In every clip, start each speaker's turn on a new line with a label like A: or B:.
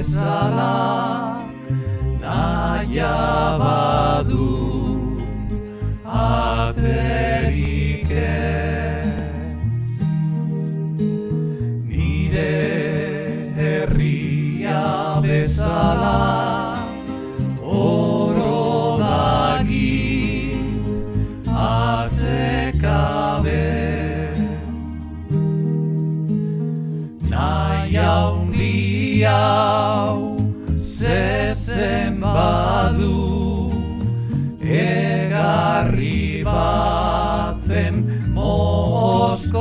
A: bezala nahia badut aterik ez. Nire herria bezala oro dagit atzekabe. Nahi haundi hau zezen badu egarri baten mozkorrez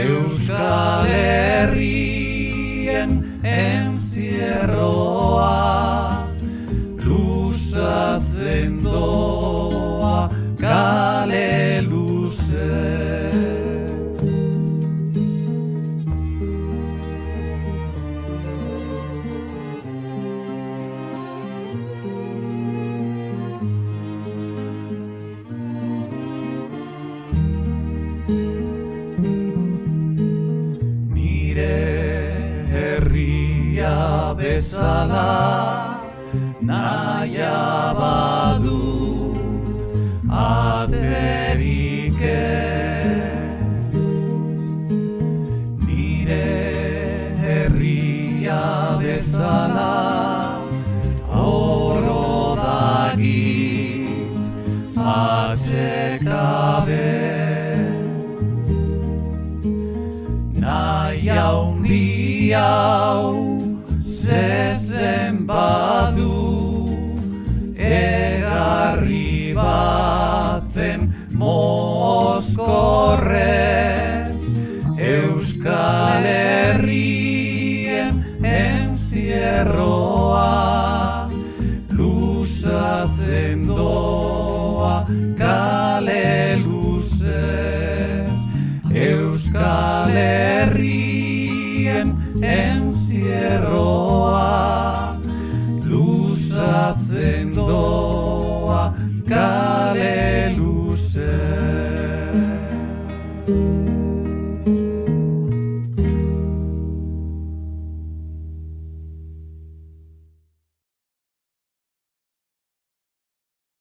A: Euskal Herrien enzierroa luzatzen doa kale luzez. Bezala nahia badut aterik ez. Nire herria bezala oro dagit atzekabe. Nahi haundi hau zezen badu egarri baten mozkorrez Euskal Herrien enzierroa luzatzen doa kale luzez. Euskal Herrien enzierroa luzatzen doa kale luzez.